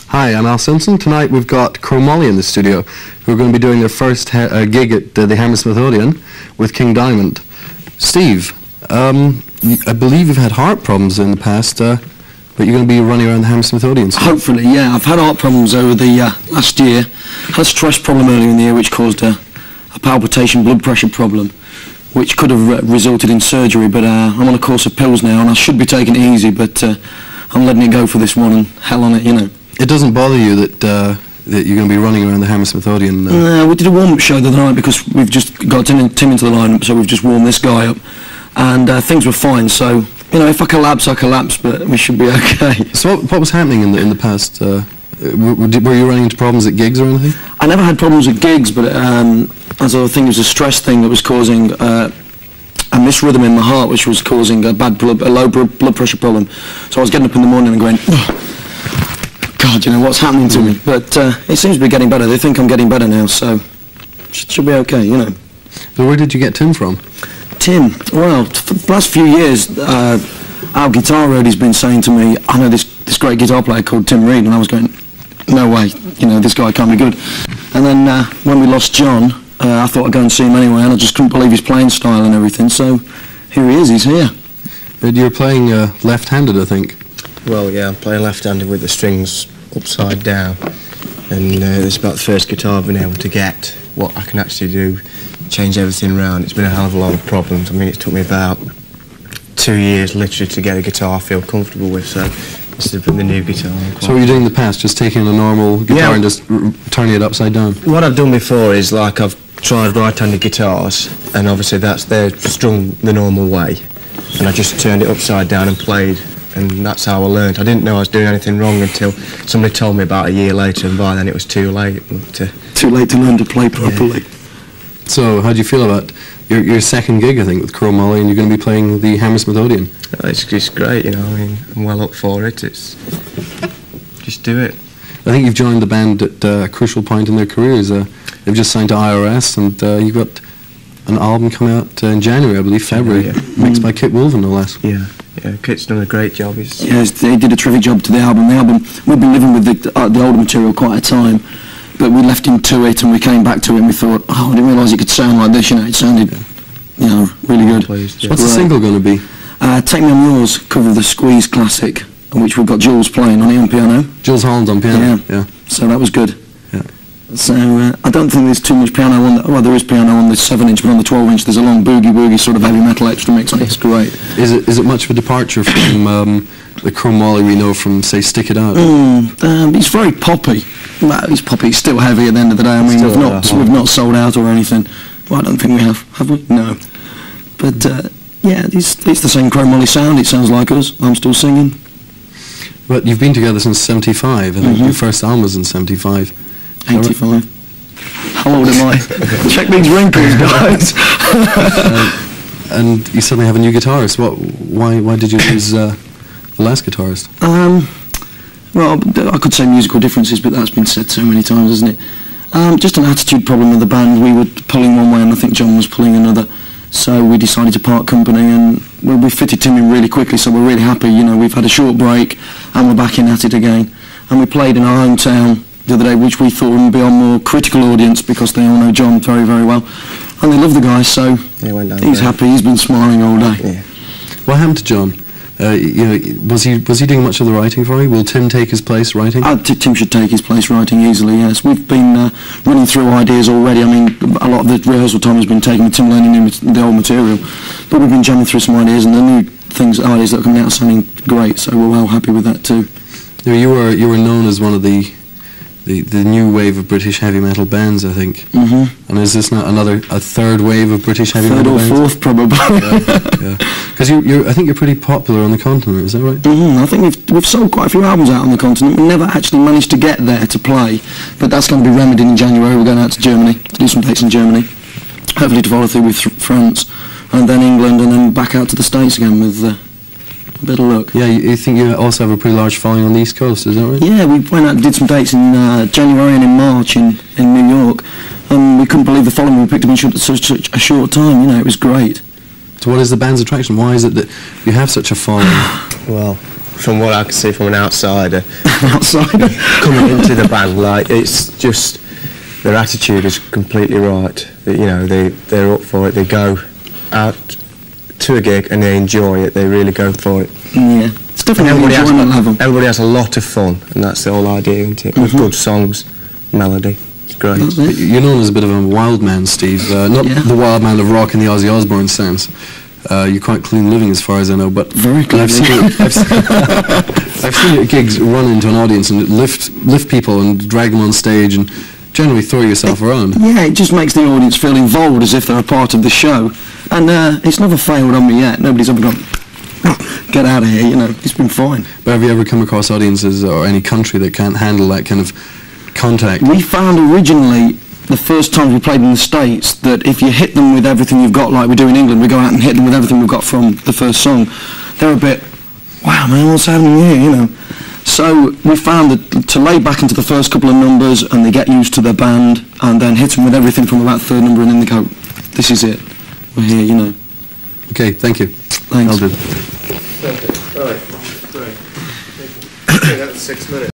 Hi, I'm Al Simpson. Tonight we've got Molly in the studio, who are going to be doing their first gig at the Hammersmith Odeon with King Diamond. Steve, I believe you've had heart problems in the past, but you're going to be running around the Hammersmith Odeon soon. Hopefully, yeah. I've had heart problems over the last year. Had a stress problem earlier in the year which caused a palpitation blood pressure problem, which could have resulted in surgery, but I'm on a course of pills now and I should be taking it easy, but I'm letting it go for this one and hell on it, you know. It doesn't bother you that you're going to be running around the Hammersmith Odeon? We did a warm-up show the other night because we've just got Tim into the lineup, so we've just warmed this guy up, and things were fine. So you know, if I collapse, I collapse, but we should be okay. So what was happening in the past? Were you running into problems at gigs or anything? I never had problems at gigs, but as I think it was a stress thing that was causing a misrhythm in my heart, which was causing a low blood pressure problem. So I was getting up in the morning and going, oh, God, you know, what's happening to me? But it seems to be getting better. They think I'm getting better now, so it should be okay, you know. So where did you get Tim from? Tim, well, for the last few years, our guitar roadie's been saying to me, I know this great guitar player called Tim Reed, and I was going, no way, you know, this guy can't be good. And then when we lost John, I thought I'd go and see him anyway, and I just couldn't believe his playing style and everything, so here he is, he's here. You're playing left-handed, I think. Well, yeah, I'm playing left-handed with the strings upside down, and this is about the first guitar I've been able to get what I can actually do, change everything around. It's been a hell of a lot of problems. I mean, it took me about 2 years literally to get a guitar I feel comfortable with, so this has been the new guitar. So what were you doing in the past, just taking a normal guitar and just turning it upside down? What I've done before is, like, I've tried right-handed guitars, and obviously they're strung the normal way, and I just turned it upside down and played, and that's how I learned. I didn't know I was doing anything wrong until somebody told me about a year later, and by then it was too late. Too late to learn to play properly. Yeah. So how do you feel about your second gig, I think, with Molly, and you're going to be playing the Hammersmith Odeon? It's great, you know. I mean, I'm well up for it. It's just do it. I think you've joined the band at a crucial point in their careers. They've just signed to IRS, and you've got an album coming out in January, I believe, February, mixed by Kit Wolven, no less. Yeah, Kit's done a great job. Yes, they did a terrific job to the album. We've been living with the older material quite a time, but we left into it and we came back to it and we thought, oh, I didn't realise it could sound like this, you know, it sounded, you know, really good. Pleased, yeah. What's the single going to be? Take Me On Yours, cover of the Squeeze classic, which we've got Jules playing on it on piano. Jules Holland on piano? Yeah. So that was good. Yeah. So I don't think there's too much piano on well, there is piano on the 7-inch, but on the 12-inch there's a long boogie sort of heavy metal extra mix on it. It's great. Is it much of a departure from the Molly we know from, say, Stick It Out? He's very poppy. Well, he's poppy. He's still heavy at the end of the day. I mean, we've not sold out or anything. Well, I don't think we have we? No. But yeah, it's the same Molly sound. It sounds like us. I'm still singing. But you've been together since '75. I think your first album was in '75. 85. How old am I? Check these wrinkles, guys. And you suddenly have a new guitarist. Why did you choose the last guitarist? Well, I could say musical differences, but that's been said so many times, hasn't it? Just an attitude problem with the band. We were pulling one way and I think John was pulling another. So we decided to part company, and we fitted Tim in really quickly, so we're really happy. You know, we've had a short break and we're back in at it again. And we played in our hometown the other day, which we thought would be on more critical audience because they all know John very, very well. And they love the guy, so he's happy. He's been smiling all day. Yeah. What happened to John? You know, was he doing much of the writing for you? Will Tim take his place writing? Tim should take his place writing easily, yes. We've been running through ideas already. I mean, a lot of the rehearsal time has been taken with Tim learning the old material, but we've been jamming through some ideas, and the new ideas that are coming out are sounding great, so we're well happy with that too. You were known as one of the new wave of British heavy metal bands, I think. Mm-hmm. And is this not a third wave of British heavy metal bands? Third or fourth, probably. Yeah. Because I think you're pretty popular on the continent, is that right? Mm-hmm. I think we've sold quite a few albums out on the continent. We never actually managed to get there to play, but that's going to be remedied in January. We're going out to Germany to do some dates in Germany, hopefully to follow through with France, and then England, and then back out to the States again with a bit of luck. Yeah, you think you also have a pretty large following on the East Coast, is that right? Yeah, we went out and did some dates in January and in March in New York, and we couldn't believe the following we picked up in such a short time. You know, it was great. So what is the band's attraction? Why is it that you have such a following? Well, from what I can see from an outsider, Outsider. coming into the band, like, it's just, their attitude is completely right. You know, they're up for it. They go out to a gig and they enjoy it. They really go for it. Yeah. It's definitely enjoyment level. Everybody has a lot of fun, and that's the whole idea, isn't it? With good songs, melody. It's great. You're known as a bit of a wild man, Steve. Not the wild man of rock in the Ozzy Osbourne sense. You're quite clean living as far as I know, but Very clean. I've seen you at gigs run into an audience and lift people and drag them on stage and generally throw yourself around. Yeah, it just makes the audience feel involved as if they're a part of the show. And it's never failed on me yet. Nobody's ever gone, "Oh, get out of here," you know. It's been fine. But have you ever come across audiences or any country that can't handle that kind of contact? We found originally, the first time we played in the States, that if you hit them with everything you've got, like we do in England, we go out and hit them with everything we've got from the first song, they're a bit, "Wow, man, what's happening here?" you know. So we found that to lay back into the first couple of numbers and they get used to their band, and then hit them with everything from about the third number, and then they go, "This is it, we're here," you know. Okay, thank you. Thanks. I'll do. Perfect. All right. Great. Thank you. That's 6 minutes.